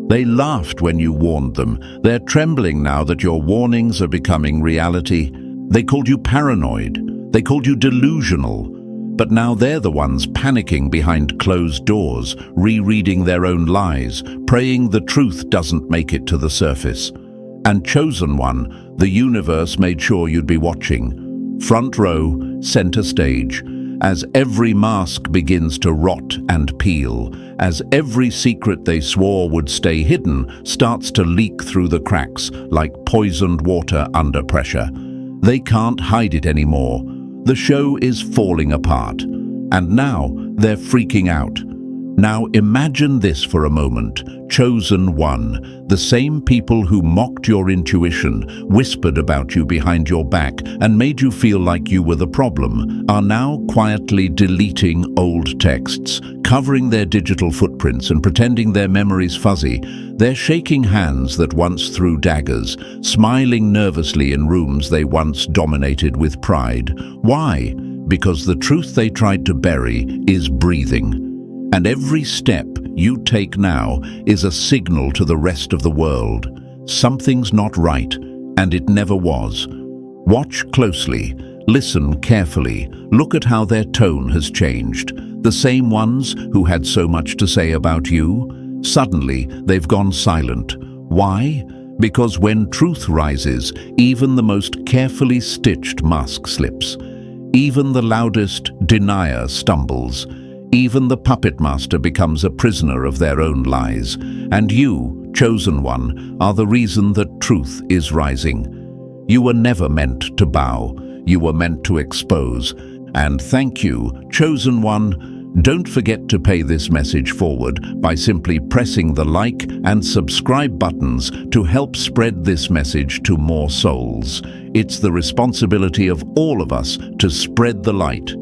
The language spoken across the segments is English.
They laughed when you warned them. They're trembling now that your warnings are becoming reality. They called you paranoid. They called you delusional. But now they're the ones panicking behind closed doors, rereading their own lies, praying the truth doesn't make it to the surface. And chosen one, the universe made sure you'd be watching. Front row, center stage. As every mask begins to rot and peel, as every secret they swore would stay hidden starts to leak through the cracks like poisoned water under pressure. They can't hide it anymore. The show is falling apart. And now they're freaking out. Now imagine this for a moment. Chosen one, the same people who mocked your intuition, whispered about you behind your back, and made you feel like you were the problem, are now quietly deleting old texts, covering their digital footprints and pretending their memory's fuzzy. They're shaking hands that once threw daggers, smiling nervously in rooms they once dominated with pride. Why? Because the truth they tried to bury is breathing. And every step you take now is a signal to the rest of the world. Something's not right, and it never was. Watch closely, listen carefully, look at how their tone has changed. The same ones who had so much to say about you, suddenly they've gone silent. Why? Because when truth rises, even the most carefully stitched mask slips. Even the loudest denier stumbles. Even the puppet master becomes a prisoner of their own lies. And you, chosen one, are the reason that truth is rising. You were never meant to bow. You were meant to expose. And thank you, chosen one. Don't forget to pay this message forward by simply pressing the like and subscribe buttons to help spread this message to more souls. It's the responsibility of all of us to spread the light.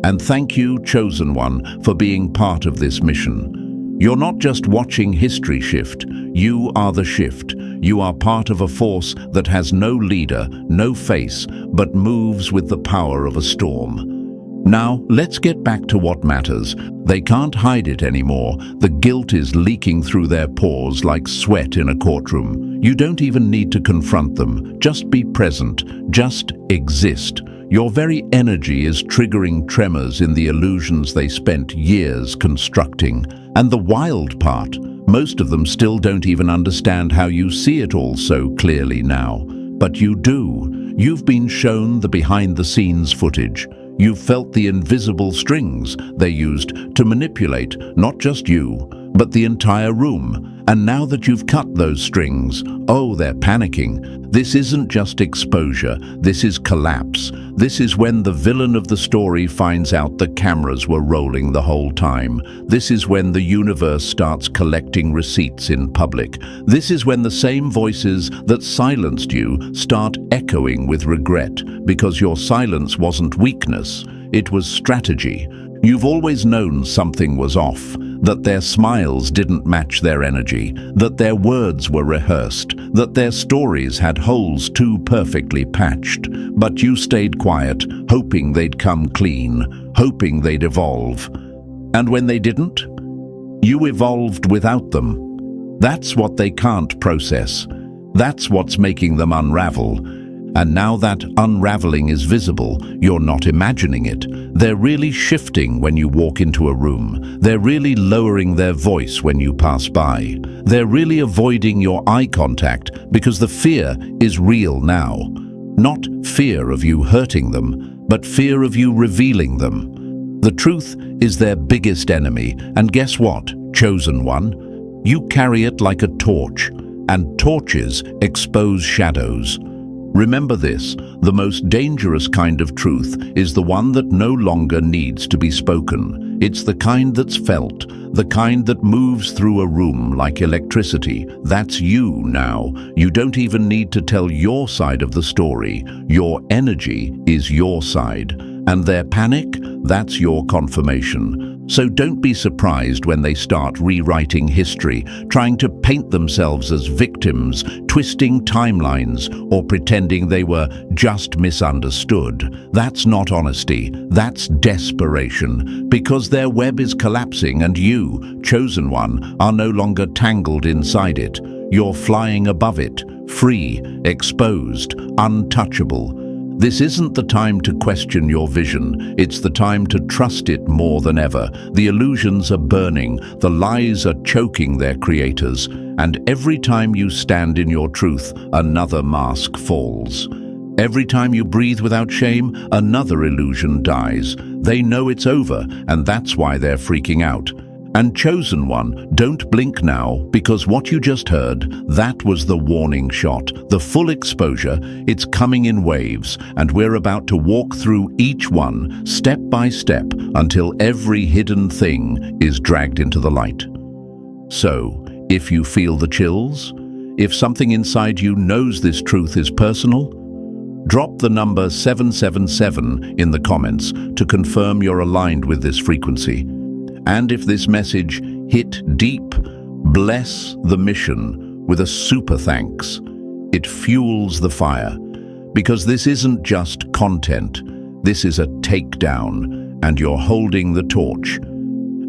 And thank you, chosen one, for being part of this mission. You're not just watching history shift, you are the shift. You are part of a force that has no leader, no face, but moves with the power of a storm. Now, let's get back to what matters. They can't hide it anymore. The guilt is leaking through their pores like sweat in a courtroom. You don't even need to confront them. Just be present. Just exist. Your very energy is triggering tremors in the illusions they spent years constructing. And the wild part, most of them still don't even understand how you see it all so clearly now. But you do. You've been shown the behind-the-scenes footage. You've felt the invisible strings they used to manipulate not just you, but the entire room. And now that you've cut those strings, oh, they're panicking. This isn't just exposure, this is collapse. This is when the villain of the story finds out the cameras were rolling the whole time. This is when the universe starts collecting receipts in public. This is when the same voices that silenced you start echoing with regret, because your silence wasn't weakness, it was strategy. You've always known something was off, that their smiles didn't match their energy, that their words were rehearsed, that their stories had holes too perfectly patched. But you stayed quiet, hoping they'd come clean, hoping they'd evolve. And when they didn't, you evolved without them. That's what they can't process. That's what's making them unravel. And now that unraveling is visible, you're not imagining it. They're really shifting when you walk into a room. They're really lowering their voice when you pass by. They're really avoiding your eye contact because the fear is real now. Not fear of you hurting them, but fear of you revealing them. The truth is their biggest enemy, and guess what, chosen one? You carry it like a torch, and torches expose shadows. Remember this, the most dangerous kind of truth is the one that no longer needs to be spoken. It's the kind that's felt, the kind that moves through a room like electricity. That's you now. You don't even need to tell your side of the story. Your energy is your side. And their panic, that's your confirmation. So don't be surprised when they start rewriting history, trying to paint themselves as victims, twisting timelines, or pretending they were just misunderstood. That's not honesty, that's desperation, because their web is collapsing and you, chosen one, are no longer tangled inside it. You're flying above it, free, exposed, untouchable. This isn't the time to question your vision, it's the time to trust it more than ever. The illusions are burning, the lies are choking their creators, and every time you stand in your truth, another mask falls. Every time you breathe without shame, another illusion dies. They know it's over, and that's why they're freaking out. And chosen one, don't blink now, because what you just heard, that was the warning shot, the full exposure. It's coming in waves, and we're about to walk through each one, step by step, until every hidden thing is dragged into the light. So, if you feel the chills, if something inside you knows this truth is personal, drop the number 777 in the comments to confirm you're aligned with this frequency. And if this message hit deep, bless the mission with a super thanks. It fuels the fire, because this isn't just content, this is a takedown, and you're holding the torch.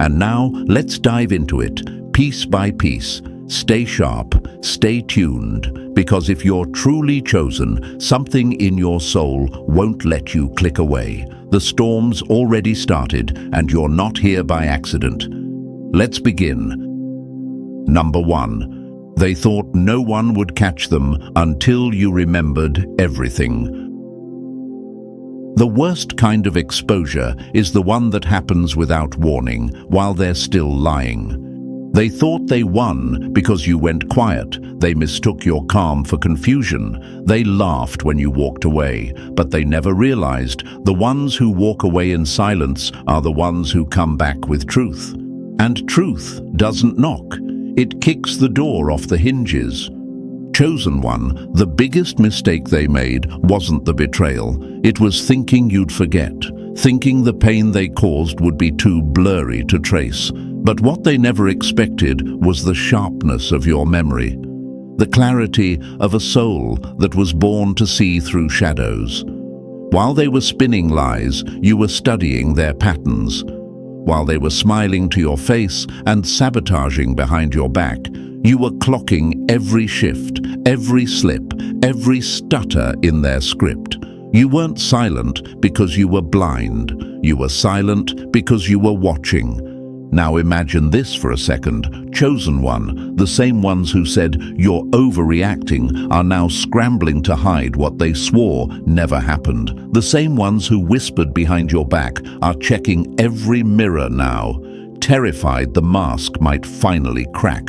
And now, let's dive into it, piece by piece. Stay sharp, stay tuned, because if you're truly chosen, something in your soul won't let you click away. The storm's already started, and you're not here by accident. Let's begin. Number 1. They thought no one would catch them until you remembered everything. The worst kind of exposure is the one that happens without warning, while they're still lying. They thought they won because you went quiet. They mistook your calm for confusion. They laughed when you walked away, but they never realized the ones who walk away in silence are the ones who come back with truth. And truth doesn't knock. It kicks the door off the hinges. Chosen one, the biggest mistake they made wasn't the betrayal. It was thinking you'd forget, thinking the pain they caused would be too blurry to trace. But what they never expected was the sharpness of your memory, the clarity of a soul that was born to see through shadows. While they were spinning lies, you were studying their patterns. While they were smiling to your face and sabotaging behind your back, you were clocking every shift, every slip, every stutter in their script. You weren't silent because you were blind. You were silent because you were watching. Now imagine this for a second. Chosen one, the same ones who said you're overreacting, are now scrambling to hide what they swore never happened. The same ones who whispered behind your back are checking every mirror now, terrified the mask might finally crack.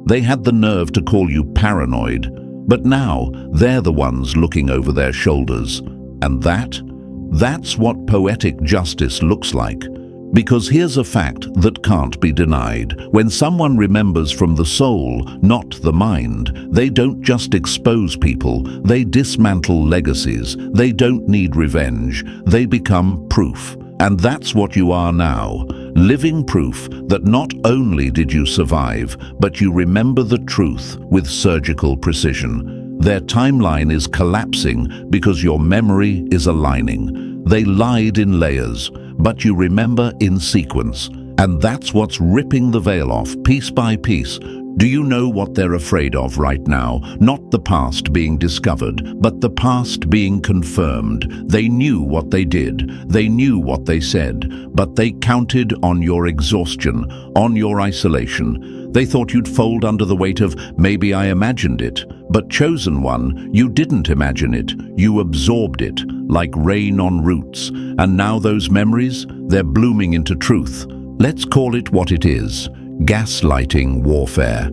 They had the nerve to call you paranoid, but now they're the ones looking over their shoulders. And that's what poetic justice looks like. Because here's a fact that can't be denied. When someone remembers from the soul, not the mind, they don't just expose people, they dismantle legacies. They don't need revenge, they become proof. And that's what you are now, living proof that not only did you survive, but you remember the truth with surgical precision. Their timeline is collapsing because your memory is aligning. They lied in layers, but you remember in sequence. And that's what's ripping the veil off, piece by piece. Do you know what they're afraid of right now? Not the past being discovered, but the past being confirmed. They knew what they did, they knew what they said, but they counted on your exhaustion, on your isolation. They thought you'd fold under the weight of, maybe I imagined it. But chosen one, you didn't imagine it. You absorbed it, like rain on roots. And now those memories, they're blooming into truth. Let's call it what it is. Gaslighting warfare.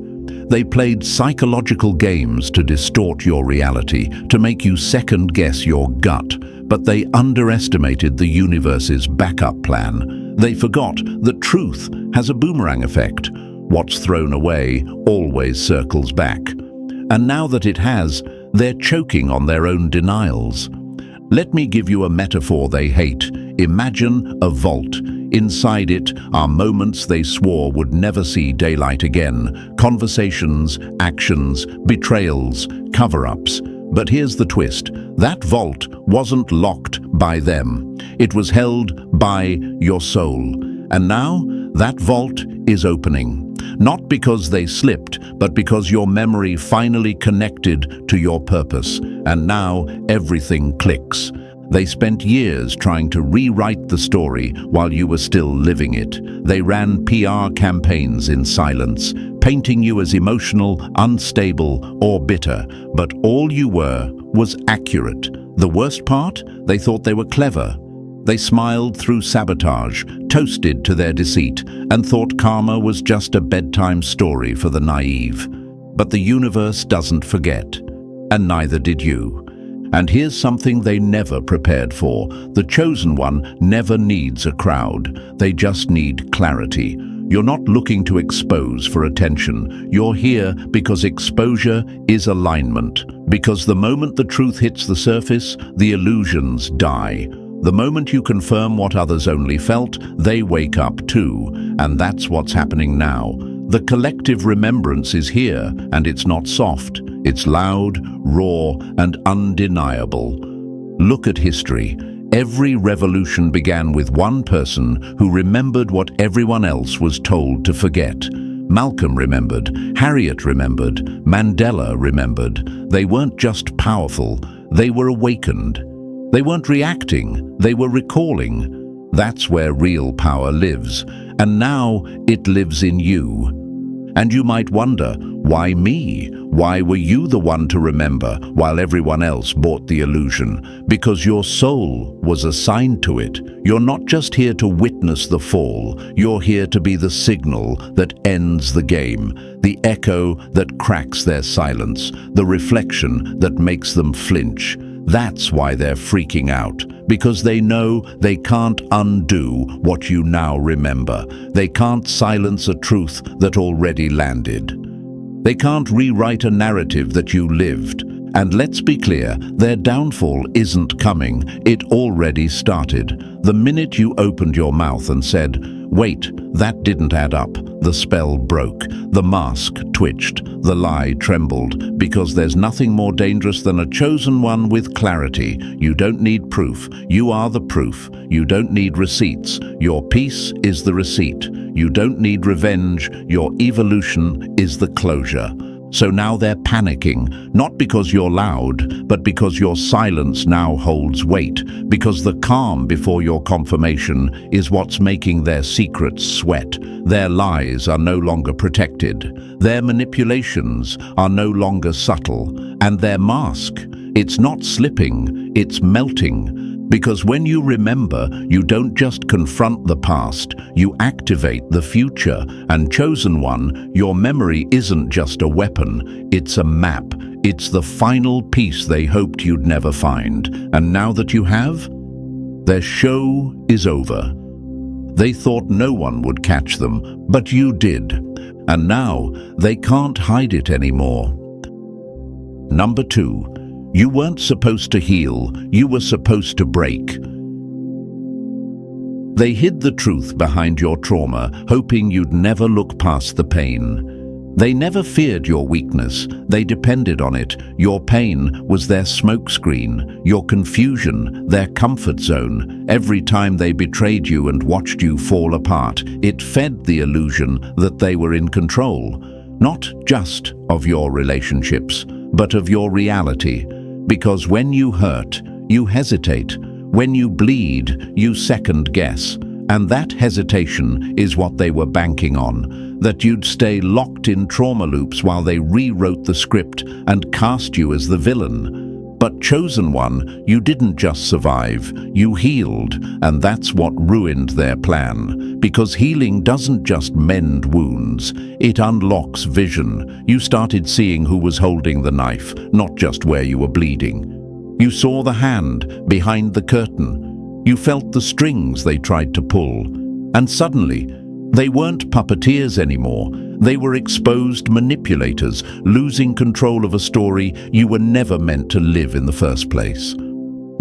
They played psychological games to distort your reality, to make you second-guess your gut, but they underestimated the universe's backup plan. They forgot that truth has a boomerang effect. What's thrown away always circles back. And now that it has, they're choking on their own denials. Let me give you a metaphor they hate. Imagine a vault. Inside it are moments they swore would never see daylight again. Conversations, actions, betrayals, cover-ups. But here's the twist. That vault wasn't locked by them. It was held by your soul. And now, that vault is opening. Not because they slipped, but because your memory finally connected to your purpose. And now, everything clicks. They spent years trying to rewrite the story while you were still living it. They ran PR campaigns in silence, painting you as emotional, unstable, or bitter. But all you were was accurate. The worst part? They thought they were clever. They smiled through sabotage, toasted to their deceit, and thought karma was just a bedtime story for the naive. But the universe doesn't forget, and neither did you. And here's something they never prepared for. The chosen one never needs a crowd. They just need clarity. You're not looking to expose for attention. You're here because exposure is alignment. Because the moment the truth hits the surface, the illusions die. The moment you confirm what others only felt, they wake up too. And that's what's happening now. The collective remembrance is here, and it's not soft. It's loud, raw, and undeniable. Look at history. Every revolution began with one person who remembered what everyone else was told to forget. Malcolm remembered, Harriet remembered, Mandela remembered. They weren't just powerful, they were awakened. They weren't reacting, they were recalling. That's where real power lives. And now it lives in you. And you might wonder, why me? Why were you the one to remember while everyone else bought the illusion? Because your soul was assigned to it. You're not just here to witness the fall. You're here to be the signal that ends the game, the echo that cracks their silence, the reflection that makes them flinch. That's why they're freaking out, because they know they can't undo what you now remember. They can't silence a truth that already landed. They can't rewrite a narrative that you lived. And let's be clear, their downfall isn't coming. It already started. The minute you opened your mouth and said, "Wait, that didn't add up," the spell broke, the mask twitched, the lie trembled, because there's nothing more dangerous than a chosen one with clarity. You don't need proof. You are the proof. You don't need receipts. Your peace is the receipt. You don't need revenge. Your evolution is the closure. So now they're panicking, not because you're loud, but because your silence now holds weight, because the calm before your confirmation is what's making their secrets sweat. Their lies are no longer protected. Their manipulations are no longer subtle. And their mask, it's not slipping, it's melting. Because when you remember, you don't just confront the past, you activate the future. And chosen one, your memory isn't just a weapon, it's a map. It's the final piece they hoped you'd never find. And now that you have, their show is over. They thought no one would catch them, but you did. And now they can't hide it anymore. Number 2. You weren't supposed to heal, you were supposed to break. They hid the truth behind your trauma, hoping you'd never look past the pain. They never feared your weakness, they depended on it. Your pain was their smokescreen, your confusion, their comfort zone. Every time they betrayed you and watched you fall apart, it fed the illusion that they were in control. Not just of your relationships, but of your reality. Because when you hurt, you hesitate. When you bleed, you second guess. And that hesitation is what they were banking on. That you'd stay locked in trauma loops while they rewrote the script and cast you as the villain. But chosen one, you didn't just survive, you healed. And that's what ruined their plan. Because healing doesn't just mend wounds, it unlocks vision. You started seeing who was holding the knife, not just where you were bleeding. You saw the hand behind the curtain. You felt the strings they tried to pull. And suddenly, they weren't puppeteers anymore. They were exposed manipulators, losing control of a story you were never meant to live in the first place.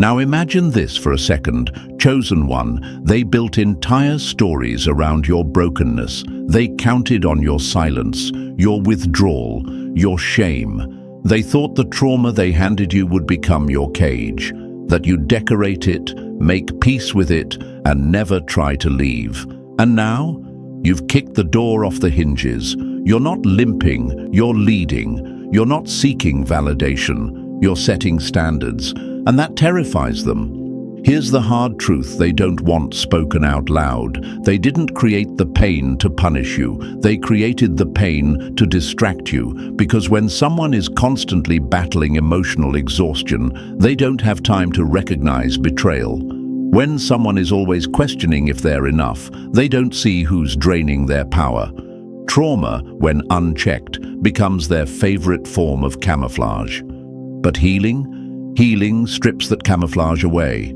Now imagine this for a second. Chosen one, they built entire stories around your brokenness. They counted on your silence, your withdrawal, your shame. They thought the trauma they handed you would become your cage, that you'd decorate it, make peace with it, and never try to leave. And now, you've kicked the door off the hinges. You're not limping, you're leading. You're not seeking validation, you're setting standards. And that terrifies them. Here's the hard truth they don't want spoken out loud. They didn't create the pain to punish you. They created the pain to distract you, because when someone is constantly battling emotional exhaustion, they don't have time to recognize betrayal. When someone is always questioning if they're enough, they don't see who's draining their power. Trauma, when unchecked, becomes their favorite form of camouflage. But healing strips that camouflage away.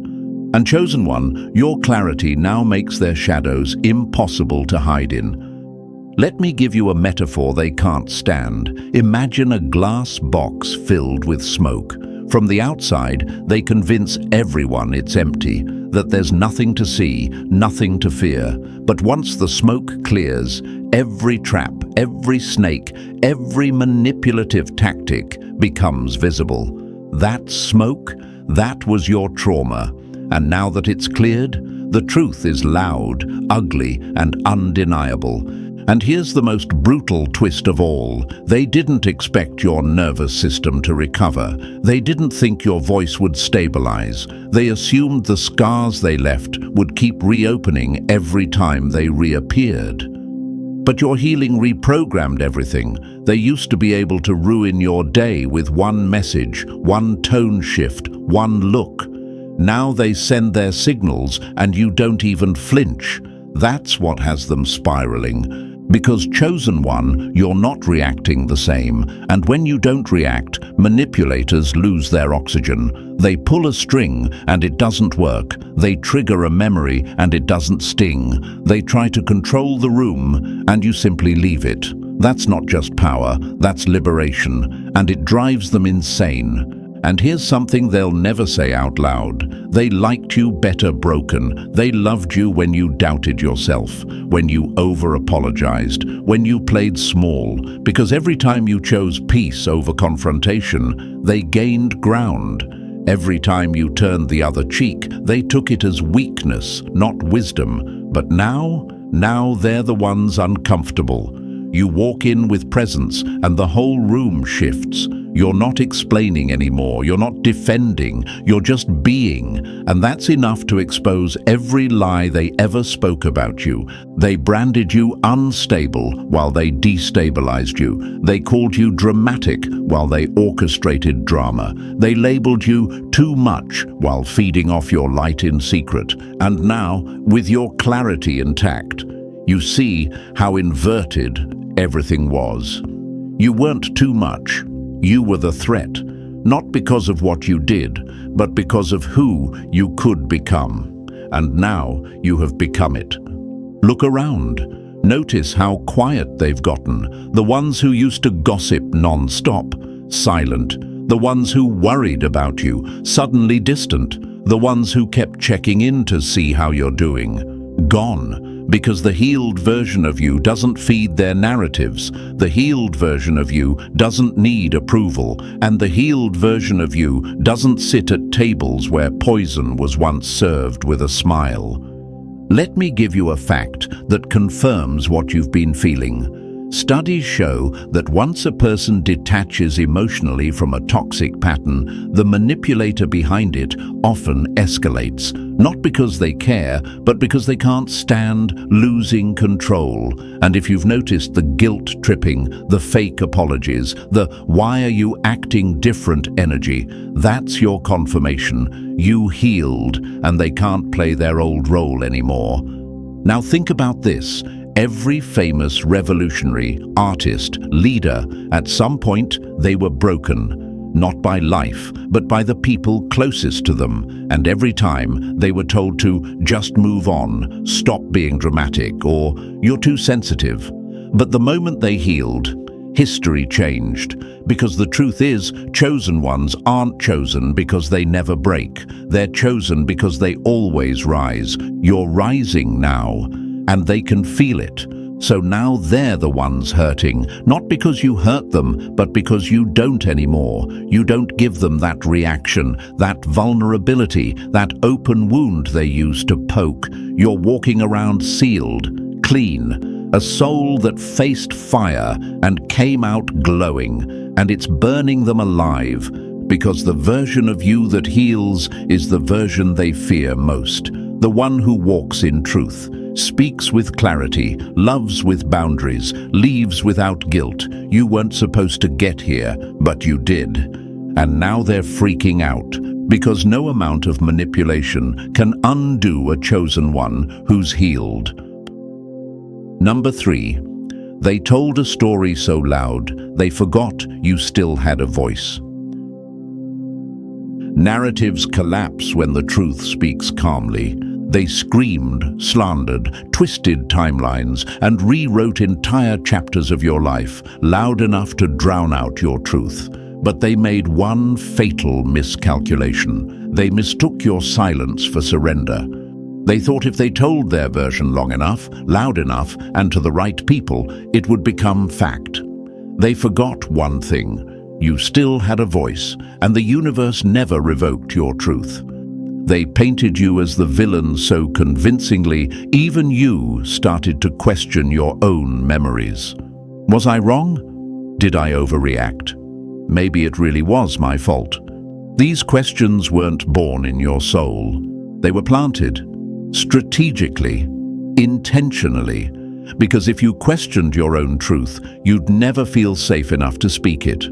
And chosen one, your clarity now makes their shadows impossible to hide in. Let me give you a metaphor they can't stand. Imagine a glass box filled with smoke. From the outside, they convince everyone it's empty, that there's nothing to see, nothing to fear. But once the smoke clears, every trap, every snake, every manipulative tactic becomes visible. That smoke, that was your trauma. And now that it's cleared, the truth is loud, ugly, and undeniable. And here's the most brutal twist of all. They didn't expect your nervous system to recover. They didn't think your voice would stabilize. They assumed the scars they left would keep reopening every time they reappeared. But your healing reprogrammed everything. They used to be able to ruin your day with one message, one tone shift, one look. Now they send their signals and you don't even flinch. That's what has them spiraling. Because chosen one, you're not reacting the same. And when you don't react, manipulators lose their oxygen. They pull a string and it doesn't work. They trigger a memory and it doesn't sting. They try to control the room and you simply leave it. That's not just power, that's liberation. And it drives them insane. And here's something they'll never say out loud. They liked you better broken. They loved you when you doubted yourself, when you over-apologized, when you played small. Because every time you chose peace over confrontation, they gained ground. Every time you turned the other cheek, they took it as weakness, not wisdom. But now they're the ones uncomfortable. You walk in with presence and the whole room shifts. You're not explaining anymore, you're not defending, you're just being. And that's enough to expose every lie they ever spoke about you. They branded you unstable while they destabilized you. They called you dramatic while they orchestrated drama. They labeled you too much while feeding off your light in secret. And now, with your clarity intact, you see how inverted everything was. You weren't too much. You were the threat, not because of what you did, but because of who you could become. And now you have become it. Look around. Notice how quiet they've gotten. The ones who used to gossip non-stop, silent. The ones who worried about you, suddenly distant. The ones who kept checking in to see how you're doing, gone. Because the healed version of you doesn't feed their narratives. The healed version of you doesn't need approval. And the healed version of you doesn't sit at tables where poison was once served with a smile. Let me give you a fact that confirms what you've been feeling. Studies show that once a person detaches emotionally from a toxic pattern, the manipulator behind it often escalates, not because they care, but because they can't stand losing control. And if you've noticed the guilt tripping, the fake apologies, the "why are you acting different" energy, that's your confirmation. You healed, and they can't play their old role anymore. Now think about this. Every famous revolutionary, artist, leader, at some point they were broken, not by life, but by the people closest to them. And every time they were told to just move on, stop being dramatic, or you're too sensitive. But the moment they healed, history changed. Because the truth is, chosen ones aren't chosen because they never break. They're chosen because they always rise. You're rising now, and they can feel it. So now they're the ones hurting, not because you hurt them, but because you don't anymore. You don't give them that reaction, that vulnerability, that open wound they used to poke. You're walking around sealed, clean, a soul that faced fire and came out glowing, and it's burning them alive, because the version of you that heals is the version they fear most, the one who walks in truth, speaks with clarity, loves with boundaries, leaves without guilt. You weren't supposed to get here, but you did. And now they're freaking out, because no amount of manipulation can undo a chosen one who's healed. Number 3. They told a story so loud, they forgot you still had a voice. Narratives collapse when the truth speaks calmly. They screamed, slandered, twisted timelines, and rewrote entire chapters of your life, loud enough to drown out your truth. But they made one fatal miscalculation. They mistook your silence for surrender. They thought if they told their version long enough, loud enough, and to the right people, it would become fact. They forgot one thing. You still had a voice, and the universe never revoked your truth. They painted you as the villain so convincingly, even you started to question your own memories. Was I wrong? Did I overreact? Maybe it really was my fault. These questions weren't born in your soul. They were planted, strategically, intentionally, because if you questioned your own truth, you'd never feel safe enough to speak it.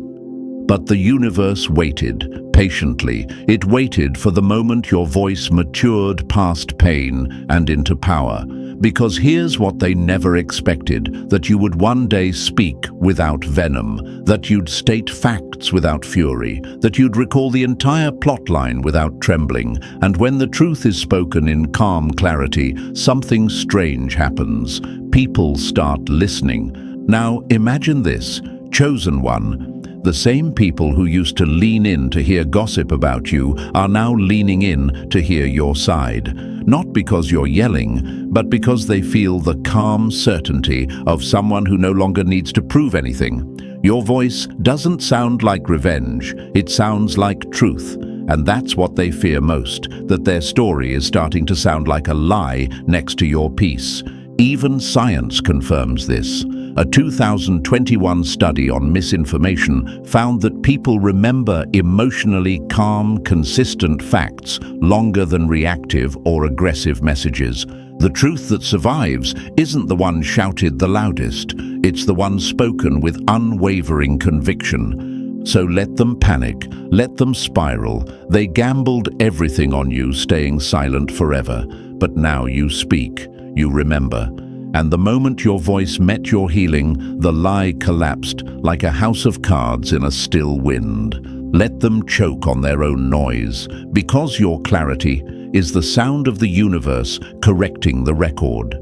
But the universe waited, patiently. It waited for the moment your voice matured past pain and into power. Because here's what they never expected, that you would one day speak without venom, that you'd state facts without fury, that you'd recall the entire plotline without trembling. And when the truth is spoken in calm clarity, something strange happens. People start listening. Now imagine this, chosen one. The same people who used to lean in to hear gossip about you are now leaning in to hear your side. Not because you're yelling, but because they feel the calm certainty of someone who no longer needs to prove anything. Your voice doesn't sound like revenge, it sounds like truth. And that's what they fear most, that their story is starting to sound like a lie next to your peace. Even science confirms this. A 2021 study on misinformation found that people remember emotionally calm, consistent facts longer than reactive or aggressive messages. The truth that survives isn't the one shouted the loudest, it's the one spoken with unwavering conviction. So let them panic, let them spiral. They gambled everything on you staying silent forever. But now you speak, you remember. And the moment your voice met your healing, the lie collapsed like a house of cards in a still wind. Let them choke on their own noise, because your clarity is the sound of the universe correcting the record.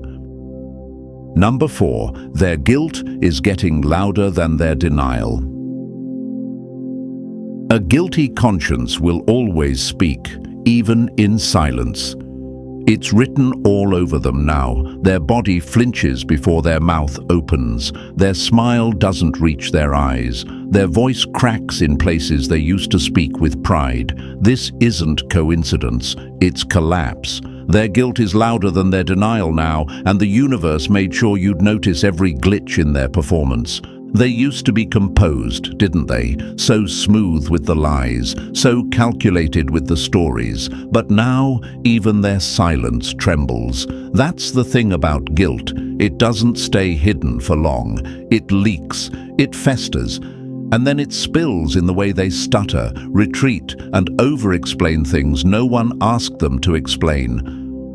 Number 4, their guilt is getting louder than their denial. A guilty conscience will always speak, even in silence. It's written all over them now. Their body flinches before their mouth opens. Their smile doesn't reach their eyes. Their voice cracks in places they used to speak with pride. This isn't coincidence, it's collapse. Their guilt is louder than their denial now, and the universe made sure you'd notice every glitch in their performance. They used to be composed, didn't they? So smooth with the lies, so calculated with the stories. But now, even their silence trembles. That's the thing about guilt. It doesn't stay hidden for long. It leaks, it festers, and then it spills in the way they stutter, retreat, and over-explain things no one asked them to explain.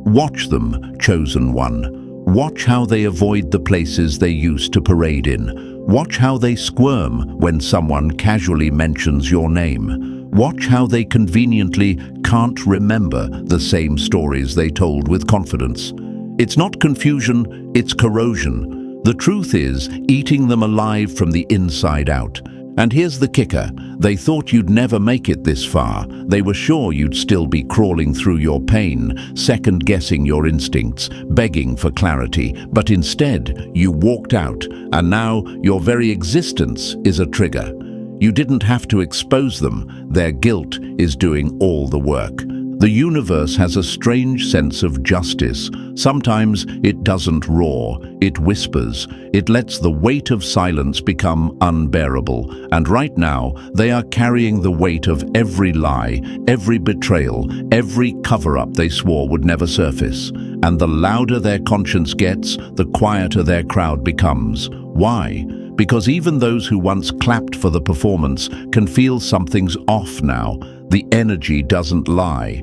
Watch them, chosen one. Watch how they avoid the places they used to parade in. Watch how they squirm when someone casually mentions your name. Watch how they conveniently can't remember the same stories they told with confidence. It's not confusion, it's corrosion. The truth is, eating them alive from the inside out. And here's the kicker. They thought you'd never make it this far. They were sure you'd still be crawling through your pain, second-guessing your instincts, begging for clarity. But instead, you walked out, and now your very existence is a trigger. You didn't have to expose them. Their guilt is doing all the work. The universe has a strange sense of justice. Sometimes it doesn't roar, it whispers. It lets the weight of silence become unbearable. And right now, they are carrying the weight of every lie, every betrayal, every cover-up they swore would never surface. And the louder their conscience gets, the quieter their crowd becomes. Why? Because even those who once clapped for the performance can feel something's off now. The energy doesn't lie.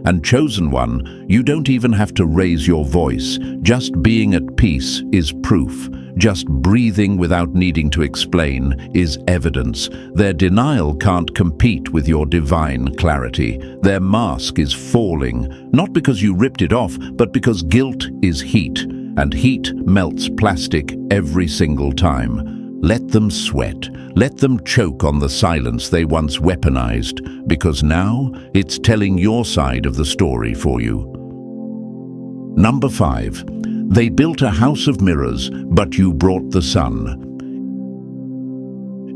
And chosen one, you don't even have to raise your voice. Just being at peace is proof. Just breathing without needing to explain is evidence. Their denial can't compete with your divine clarity. Their mask is falling, not because you ripped it off, but because guilt is heat, and heat melts plastic every single time. Let them sweat. Let them choke on the silence they once weaponized, because now it's telling your side of the story for you. Number 5. They built a house of mirrors, but you brought the sun.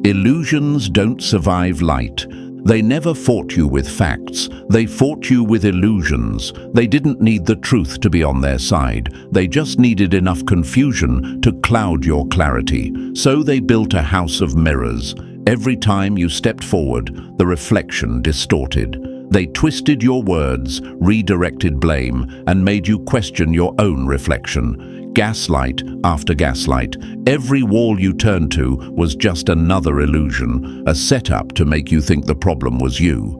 Illusions don't survive light. They never fought you with facts. They fought you with illusions. They didn't need the truth to be on their side. They just needed enough confusion to cloud your clarity. So they built a house of mirrors. Every time you stepped forward, the reflection distorted. They twisted your words, redirected blame, and made you question your own reflection. Gaslight after gaslight. Every wall you turned to was just another illusion, a setup to make you think the problem was you.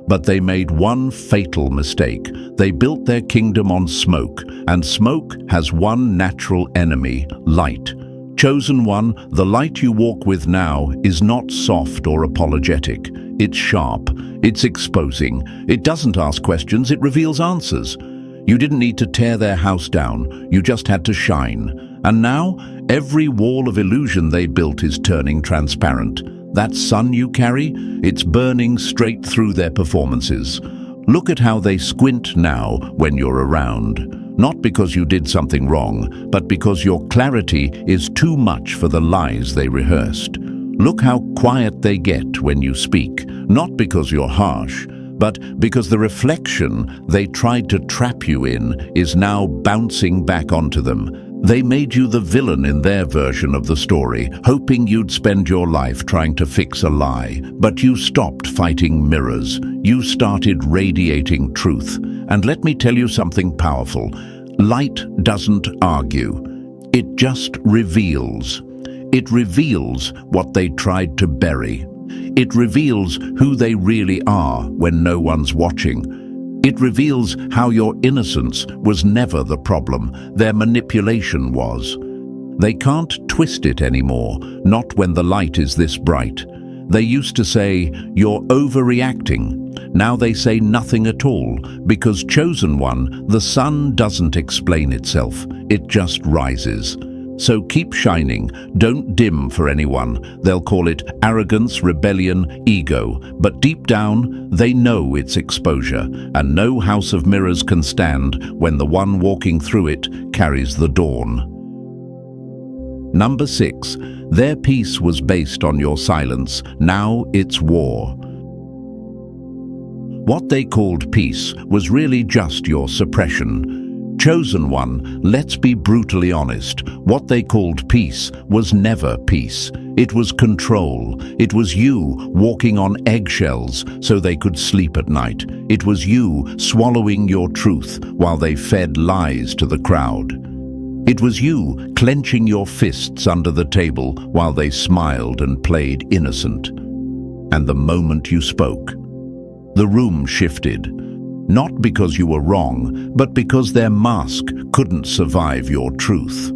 But they made one fatal mistake. They built their kingdom on smoke, and smoke has one natural enemy: light. Chosen one, the light you walk with now is not soft or apologetic. It's sharp, it's exposing. It doesn't ask questions, it reveals answers. You didn't need to tear their house down, you just had to shine. And now, every wall of illusion they built is turning transparent. That sun you carry, it's burning straight through their performances. Look at how they squint now when you're around. Not because you did something wrong, but because your clarity is too much for the lies they rehearsed. Look how quiet they get when you speak, not because you're harsh, but because the reflection they tried to trap you in is now bouncing back onto them. They made you the villain in their version of the story, hoping you'd spend your life trying to fix a lie. But you stopped fighting mirrors. You started radiating truth. And let me tell you something powerful. Light doesn't argue. It just reveals. It reveals what they tried to bury. It reveals who they really are when no one's watching. It reveals how your innocence was never the problem, their manipulation was. They can't twist it anymore, not when the light is this bright. They used to say, "You're overreacting." Now they say nothing at all, because chosen one, the sun doesn't explain itself, it just rises. So keep shining, don't dim for anyone. They'll call it arrogance, rebellion, ego, but deep down, they know it's exposure, and no house of mirrors can stand when the one walking through it carries the dawn. Number 6, their peace was based on your silence, now it's war. What they called peace was really just your suppression. Chosen one, let's be brutally honest, what they called peace was never peace. It was control. It was you walking on eggshells so they could sleep at night. It was you swallowing your truth while they fed lies to the crowd. It was you clenching your fists under the table while they smiled and played innocent. And the moment you spoke, the room shifted. Not because you were wrong, but because their mask couldn't survive your truth.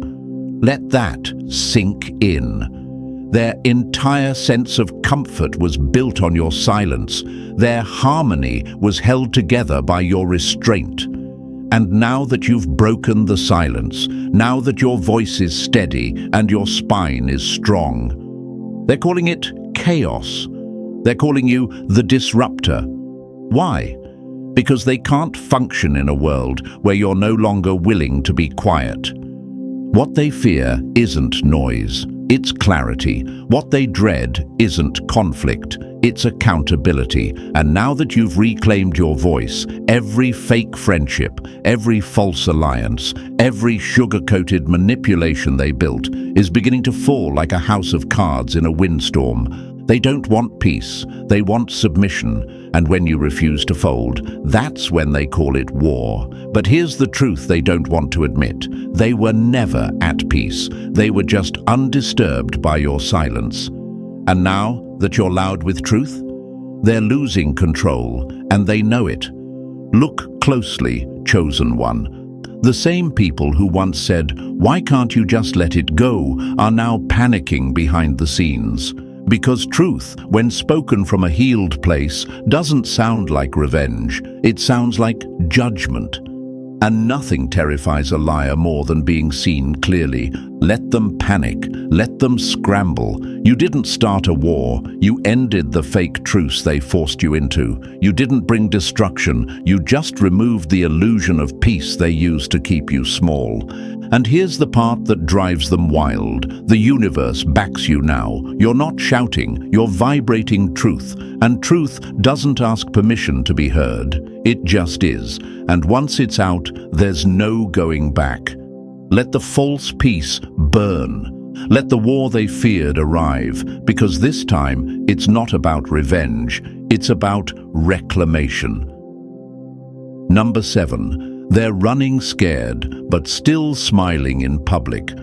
Let that sink in. Their entire sense of comfort was built on your silence. Their harmony was held together by your restraint. And now that you've broken the silence, now that your voice is steady and your spine is strong, they're calling it chaos. They're calling you the disruptor. Why? Because they can't function in a world where you're no longer willing to be quiet. What they fear isn't noise, it's clarity. What they dread isn't conflict, it's accountability. And now that you've reclaimed your voice, every fake friendship, every false alliance, every sugar-coated manipulation they built is beginning to fall like a house of cards in a windstorm. They don't want peace, they want submission, and when you refuse to fold, that's when they call it war. But here's the truth they don't want to admit. They were never at peace. They were just undisturbed by your silence. And now that you're loud with truth, they're losing control, and they know it. Look closely, chosen one. The same people who once said, "Why can't you just let it go?" are now panicking behind the scenes. Because truth, when spoken from a healed place, doesn't sound like revenge. It sounds like judgment. And nothing terrifies a liar more than being seen clearly. Let them panic. Let them scramble. You didn't start a war. You ended the fake truce they forced you into. You didn't bring destruction. You just removed the illusion of peace they used to keep you small. And here's the part that drives them wild. The universe backs you now. You're not shouting, you're vibrating truth. And truth doesn't ask permission to be heard. It just is. And once it's out, there's no going back. Let the false peace burn. Let the war they feared arrive, because this time it's not about revenge, it's about reclamation. Number 7. They're running scared, but still smiling in public.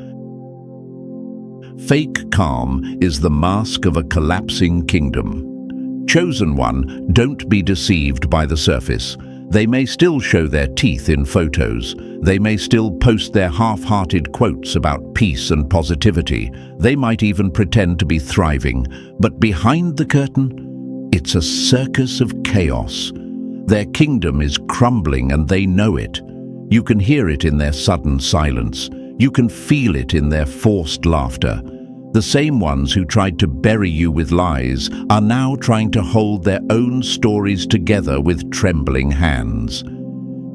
Fake calm is the mask of a collapsing kingdom. Chosen one, don't be deceived by the surface. They may still show their teeth in photos. They may still post their half-hearted quotes about peace and positivity. They might even pretend to be thriving. But behind the curtain, it's a circus of chaos. Their kingdom is crumbling and they know it. You can hear it in their sudden silence. You can feel it in their forced laughter. The same ones who tried to bury you with lies are now trying to hold their own stories together with trembling hands.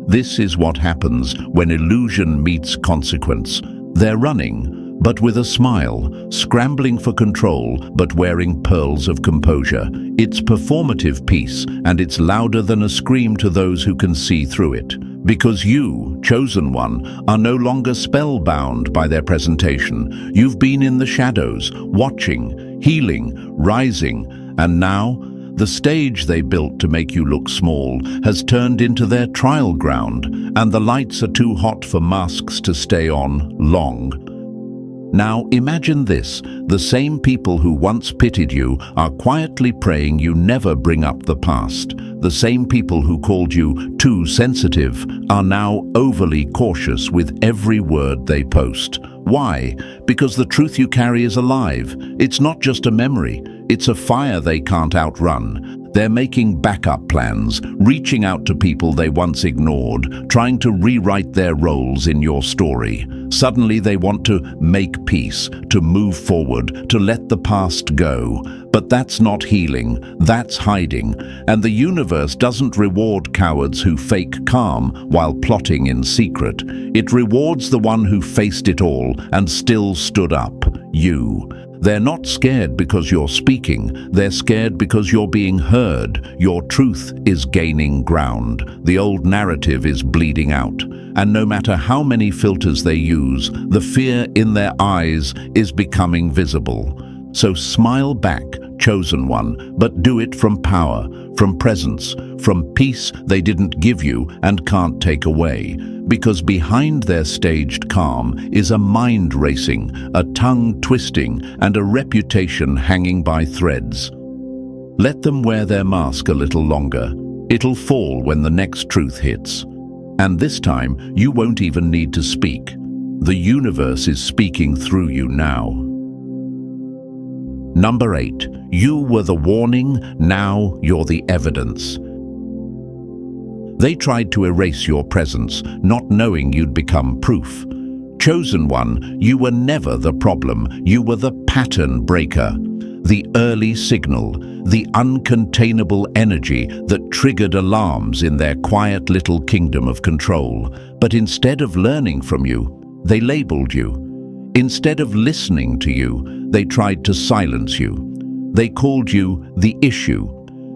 This is what happens when illusion meets consequence. They're running, but with a smile, scrambling for control, but wearing pearls of composure. It's performative peace, and it's louder than a scream to those who can see through it. Because you, chosen one, are no longer spellbound by their presentation. You've been in the shadows, watching, healing, rising, and now the stage they built to make you look small has turned into their trial ground, and the lights are too hot for masks to stay on long. Now imagine this, the same people who once pitied you are quietly praying you never bring up the past. The same people who called you too sensitive are now overly cautious with every word they post. Why? Because the truth you carry is alive. It's not just a memory. It's a fire they can't outrun. They're making backup plans, reaching out to people they once ignored, trying to rewrite their roles in your story. Suddenly they want to make peace, to move forward, to let the past go. But that's not healing, that's hiding. And the universe doesn't reward cowards who fake calm while plotting in secret. It rewards the one who faced it all and still stood up, you. They're not scared because you're speaking. They're scared because you're being heard. Your truth is gaining ground. The old narrative is bleeding out. And no matter how many filters they use, the fear in their eyes is becoming visible. So smile back, chosen one, but do it from power, from presence, from peace they didn't give you and can't take away. Because behind their staged calm is a mind racing, a tongue twisting, and a reputation hanging by threads. Let them wear their mask a little longer. It'll fall when the next truth hits. And this time, you won't even need to speak. The universe is speaking through you now. Number 8. You were the warning, now you're the evidence. They tried to erase your presence, not knowing you'd become proof. Chosen one, you were never the problem. You were the pattern breaker. The early signal, the uncontainable energy that triggered alarms in their quiet little kingdom of control. But instead of learning from you, they labeled you. Instead of listening to you, they tried to silence you. They called you the issue.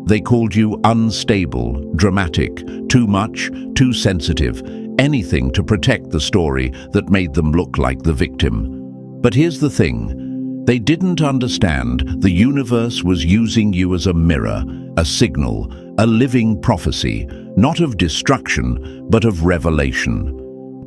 They called you unstable, dramatic, too much, too sensitive, anything to protect the story that made them look like the victim. But here's the thing. They didn't understand the universe was using you as a mirror, a signal, a living prophecy, not of destruction, but of revelation.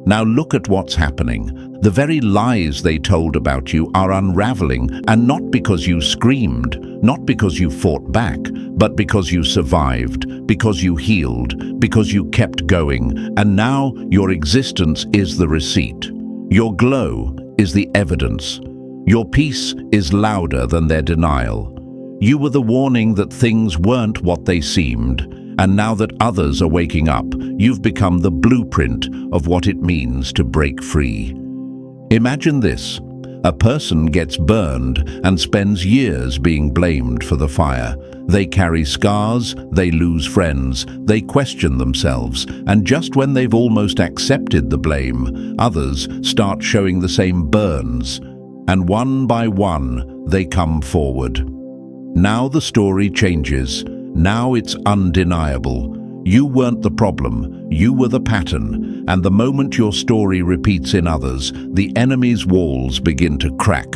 Now look at what's happening. The very lies they told about you are unraveling, and not because you screamed, not because you fought back, but because you survived, because you healed, because you kept going, and now your existence is the receipt. Your glow is the evidence. Your peace is louder than their denial. You were the warning that things weren't what they seemed, and now that others are waking up, you've become the blueprint of what it means to break free. Imagine this. A person gets burned and spends years being blamed for the fire. They carry scars, they lose friends, they question themselves, and just when they've almost accepted the blame, others start showing the same burns. And one by one, they come forward. Now the story changes. Now it's undeniable. You weren't the problem, you were the pattern, and the moment your story repeats in others, the enemy's walls begin to crack.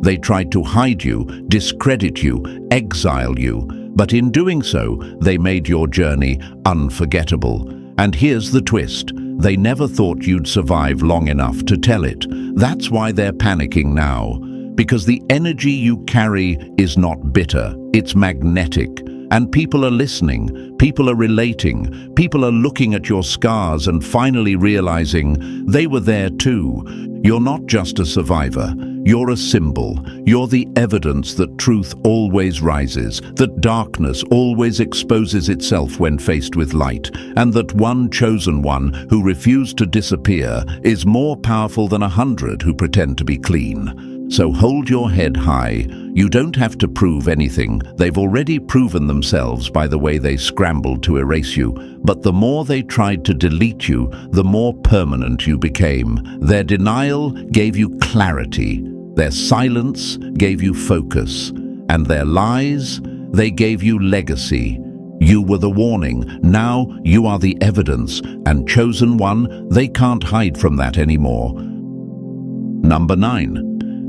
They tried to hide you, discredit you, exile you, but in doing so, they made your journey unforgettable. And here's the twist. They never thought you'd survive long enough to tell it. That's why they're panicking now, because the energy you carry is not bitter, it's magnetic. And people are listening, people are relating, people are looking at your scars and finally realizing they were there too. You're not just a survivor, you're a symbol. You're the evidence that truth always rises, that darkness always exposes itself when faced with light, and that one chosen one who refused to disappear is more powerful than 100 who pretend to be clean. So hold your head high. You don't have to prove anything. They've already proven themselves by the way they scrambled to erase you. But the more they tried to delete you, the more permanent you became. Their denial gave you clarity. Their silence gave you focus. And their lies, they gave you legacy. You were the warning. Now you are the evidence. And chosen one, they can't hide from that anymore. Number 9.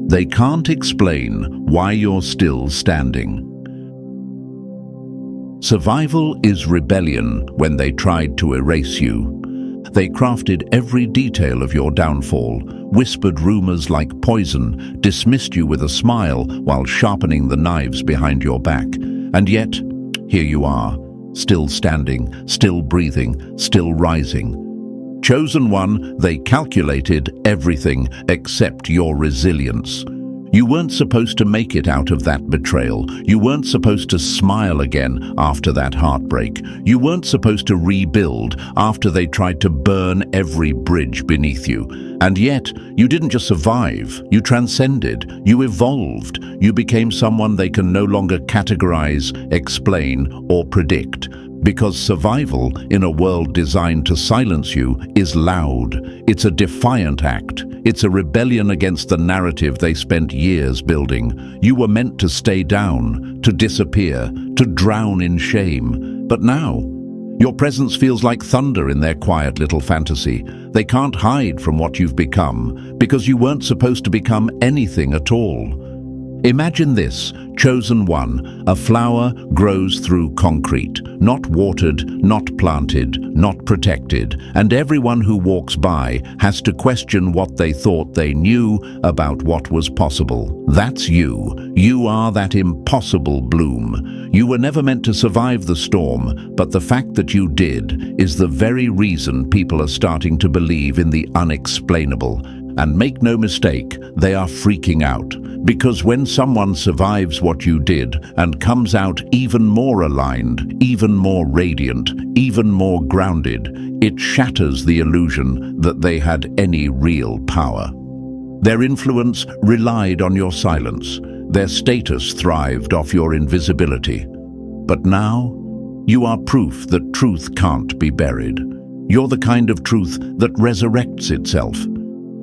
They can't explain why you're still standing. Survival is rebellion when they tried to erase you. They crafted every detail of your downfall, whispered rumors like poison, dismissed you with a smile while sharpening the knives behind your back. And yet, here you are, still standing, still breathing, still rising. Chosen one, they calculated everything except your resilience. You weren't supposed to make it out of that betrayal. You weren't supposed to smile again after that heartbreak. You weren't supposed to rebuild after they tried to burn every bridge beneath you. And yet, you didn't just survive, you transcended, you evolved. You became someone they can no longer categorize, explain, or predict. Because survival in a world designed to silence you is loud. It's a defiant act. It's a rebellion against the narrative they spent years building. You were meant to stay down, to disappear, to drown in shame. But now, your presence feels like thunder in their quiet little fantasy. They can't hide from what you've become, because you weren't supposed to become anything at all. Imagine this, chosen one, a flower grows through concrete, not watered, not planted, not protected, and everyone who walks by has to question what they thought they knew about what was possible. That's you. You are that impossible bloom. You were never meant to survive the storm, but the fact that you did is the very reason people are starting to believe in the unexplainable. And make no mistake, they are freaking out, Because when someone survives what you did and comes out even more aligned, even more radiant, even more grounded, it shatters the illusion that they had any real power. Their influence relied on your silence. Their status thrived off your invisibility. But now, you are proof that truth can't be buried. You're the kind of truth that resurrects itself.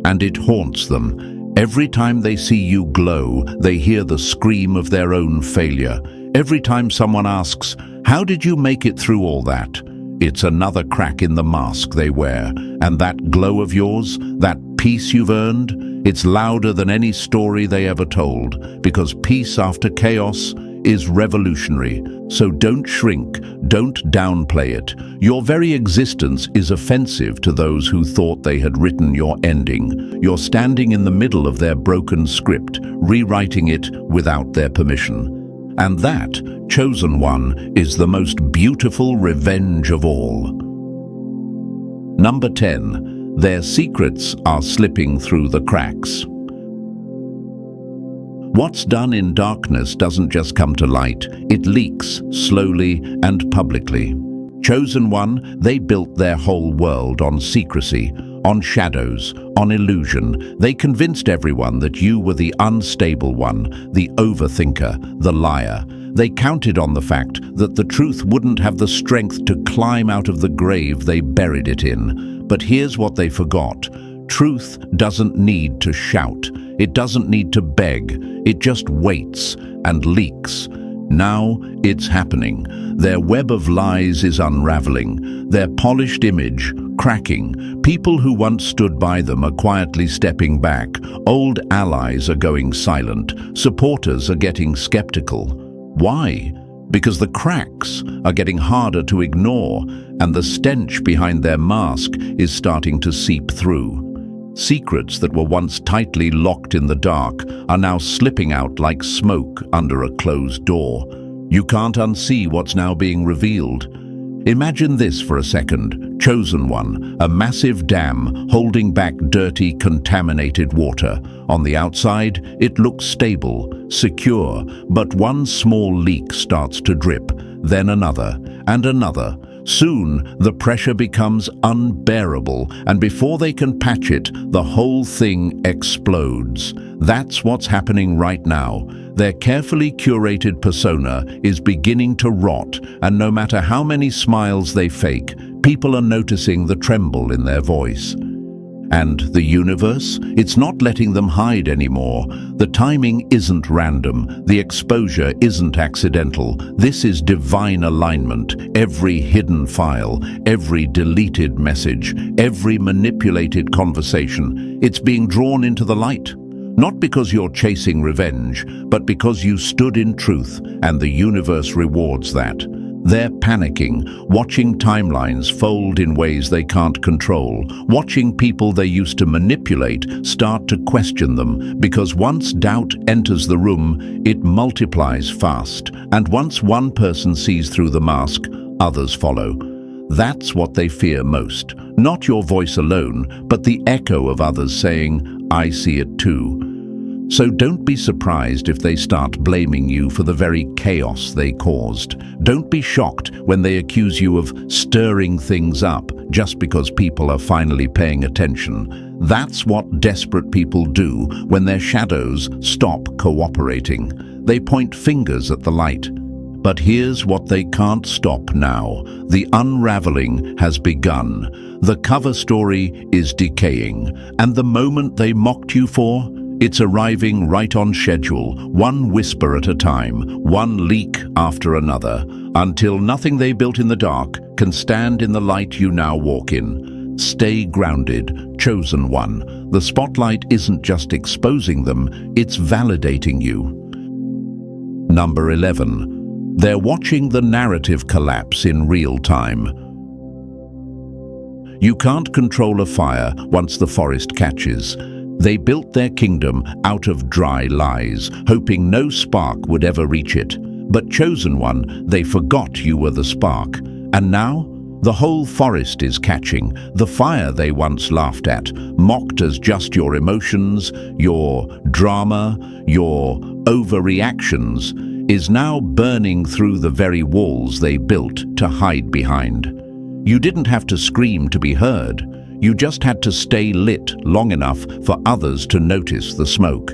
And it haunts them. Every time they see you glow, they hear the scream of their own failure. Every time someone asks, "How did you make it through all that?" It's another crack in the mask they wear. And that glow of yours, that peace you've earned, it's louder than any story they ever told. Because peace after chaos is revolutionary. So don't shrink, don't downplay it. Your very existence is offensive to those who thought they had written your ending. You're standing in the middle of their broken script, rewriting it without their permission. And that, chosen one, is the most beautiful revenge of all. Number 10. Their secrets are slipping through the cracks. What's done in darkness doesn't just come to light, it leaks slowly and publicly. Chosen one, they built their whole world on secrecy, on shadows, on illusion. They convinced everyone that you were the unstable one, the overthinker, the liar. They counted on the fact that the truth wouldn't have the strength to climb out of the grave they buried it in. But here's what they forgot. Truth doesn't need to shout. It doesn't need to beg. It just waits and leaks. Now it's happening. Their web of lies is unraveling. Their polished image cracking. People who once stood by them are quietly stepping back. Old allies are going silent. Supporters are getting skeptical. Why? Because the cracks are getting harder to ignore, and the stench behind their mask is starting to seep through. Secrets that were once tightly locked in the dark are now slipping out like smoke under a closed door. You can't unsee what's now being revealed. Imagine this for a second. Chosen one, a massive dam holding back dirty, contaminated water. On the outside, it looks stable, secure, but one small leak starts to drip, then another, and another. Soon, the pressure becomes unbearable, and before they can patch it, the whole thing explodes. That's what's happening right now. Their carefully curated persona is beginning to rot, and no matter how many smiles they fake, people are noticing the tremble in their voice. And the universe? It's not letting them hide anymore. The timing isn't random. The exposure isn't accidental. This is divine alignment. Every hidden file, every deleted message, every manipulated conversation, it's being drawn into the light. Not because you're chasing revenge, but because you stood in truth, and the universe rewards that. They're panicking, watching timelines fold in ways they can't control, watching people they used to manipulate start to question them, because once doubt enters the room, it multiplies fast, and once one person sees through the mask, others follow. That's what they fear most. Not your voice alone, but the echo of others saying, "I see it too." So don't be surprised if they start blaming you for the very chaos they caused. Don't be shocked when they accuse you of stirring things up just because people are finally paying attention. That's what desperate people do when their shadows stop cooperating. They point fingers at the light. But here's what they can't stop now. The unraveling has begun. The cover story is decaying, and the moment they mocked you for, it's arriving right on schedule, one whisper at a time, one leak after another, until nothing they built in the dark can stand in the light you now walk in. Stay grounded, chosen one. The spotlight isn't just exposing them, it's validating you. Number 11. They're watching the narrative collapse in real time. You can't control a fire once the forest catches. They built their kingdom out of dry lies, hoping no spark would ever reach it. But chosen one, they forgot you were the spark. And now, The whole forest is catching. The fire they once laughed at, mocked as just your emotions, your drama, your overreactions, is now burning through the very walls they built to hide behind. You didn't have to scream to be heard. You just had to stay lit long enough for others to notice the smoke.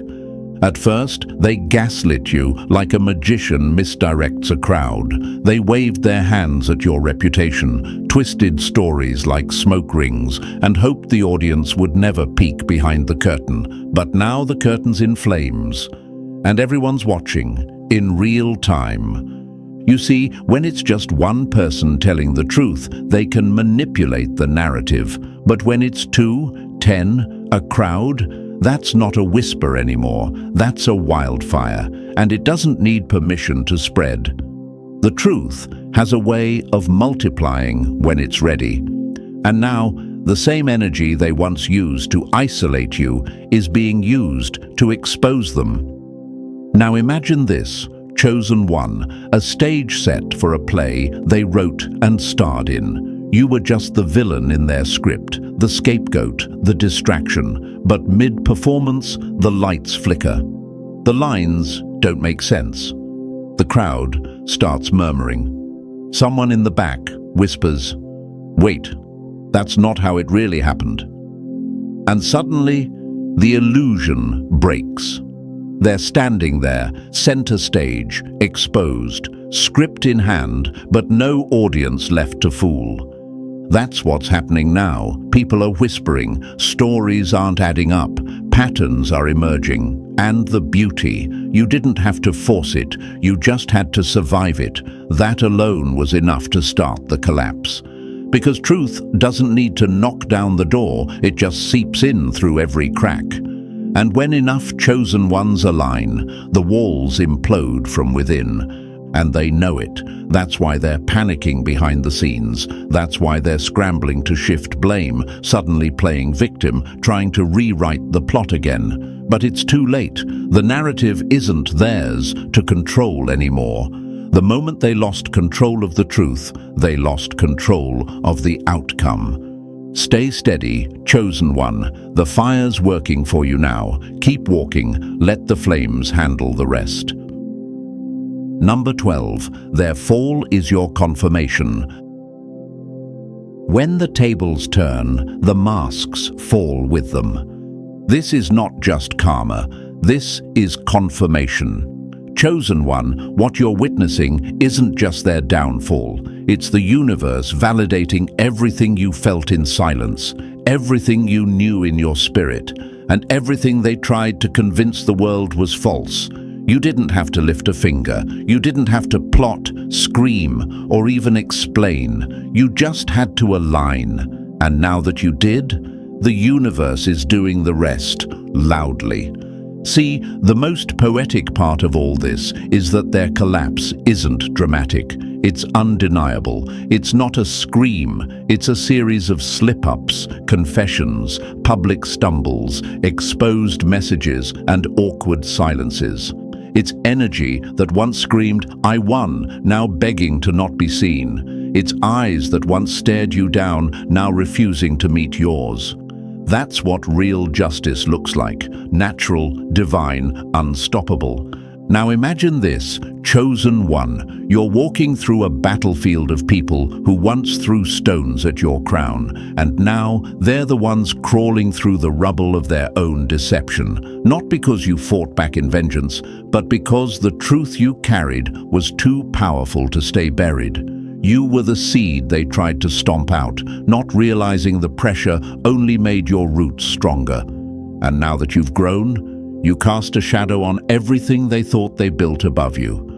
At first, they gaslit you like a magician misdirects a crowd. They waved their hands at your reputation, twisted stories like smoke rings, and hoped the audience would never peek behind the curtain. But now the curtain's in flames, and everyone's watching, in real time. You see, when it's just one person telling the truth, they can manipulate the narrative. But when it's 2, 10, a crowd, that's not a whisper anymore, that's a wildfire, and it doesn't need permission to spread. The truth has a way of multiplying when it's ready. And now, the same energy they once used to isolate you is being used to expose them. Now imagine this, Chosen One, a stage set for a play they wrote and starred in. You were just the villain in their script, the scapegoat, the distraction, but mid-performance, the lights flicker. The lines don't make sense. The crowd starts murmuring. Someone in the back whispers, "Wait, that's not how it really happened." And suddenly, the illusion breaks. They're standing there, center stage, exposed, script in hand, but no audience left to fool. That's what's happening now. People are whispering, stories aren't adding up, patterns are emerging. And the beauty, you didn't have to force it, you just had to survive it. That alone was enough to start the collapse. Because truth doesn't need to knock down the door, it just seeps in through every crack. And when enough chosen ones align, the walls implode from within. And they know it. That's why they're panicking behind the scenes. That's why they're scrambling to shift blame, suddenly playing victim, trying to rewrite the plot again. But it's too late. The narrative isn't theirs to control anymore. The moment they lost control of the truth, they lost control of the outcome. Stay steady, Chosen One. The fire's working for you now. Keep walking. Let the flames handle the rest. Number 12. Their fall is your confirmation. When the tables turn, the masks fall with them. This is not just karma. This is confirmation. Chosen One, what you're witnessing isn't just their downfall. It's the universe validating everything you felt in silence, everything you knew in your spirit, and everything they tried to convince the world was false. You didn't have to lift a finger. You didn't have to plot, scream, or even explain. You just had to align. And now that you did, the universe is doing the rest, loudly. See, the most poetic part of all this is that their collapse isn't dramatic. It's undeniable. It's not a scream. It's a series of slip-ups, confessions, public stumbles, exposed messages, and awkward silences. It's energy that once screamed, "I won," now begging to not be seen. It's eyes that once stared you down, now refusing to meet yours. That's what real justice looks like. Natural, divine, unstoppable. Now imagine this, Chosen One. You're walking through a battlefield of people who once threw stones at your crown, and now they're the ones crawling through the rubble of their own deception. Not because you fought back in vengeance, but because the truth you carried was too powerful to stay buried. You were the seed they tried to stomp out, not realizing the pressure only made your roots stronger. And now that you've grown, you cast a shadow on everything they thought they built above you.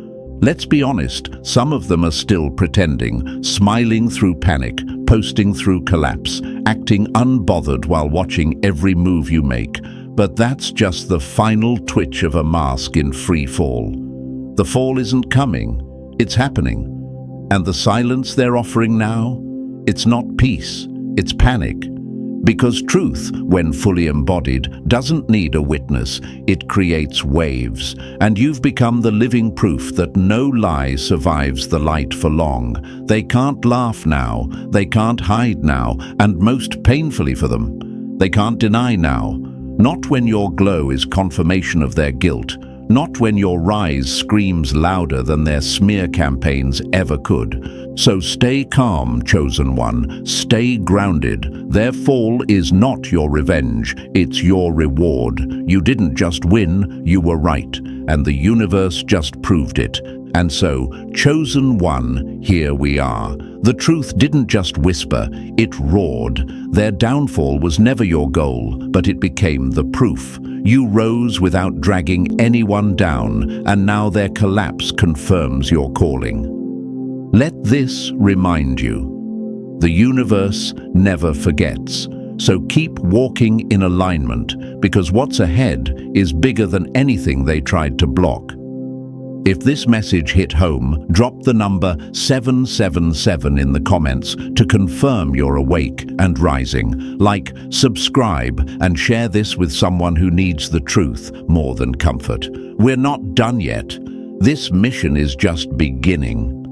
Let's be honest, some of them are still pretending, smiling through panic, posting through collapse, acting unbothered while watching every move you make. But that's just the final twitch of a mask in free fall. The fall isn't coming, it's happening. And the silence they're offering now, it's not peace, it's panic. Because truth, when fully embodied, doesn't need a witness. It creates waves. And you've become the living proof that no lie survives the light for long. They can't laugh now. They can't hide now. And most painfully for them, they can't deny now. Not when your glow is confirmation of their guilt. Not when your rise screams louder than their smear campaigns ever could. So stay calm, chosen one. Stay grounded. Their fall is not your revenge. It's your reward. You didn't just win, you were right. And the universe just proved it. And so, chosen one, here we are. The truth didn't just whisper, it roared. Their downfall was never your goal, but it became the proof. You rose without dragging anyone down, and now their collapse confirms your calling. Let this remind you. The universe never forgets. So keep walking in alignment, because what's ahead is bigger than anything they tried to block. If this message hit home, drop the number 777 in the comments to confirm you're awake and rising. Like, subscribe, and share this with someone who needs the truth more than comfort. We're not done yet. This mission is just beginning.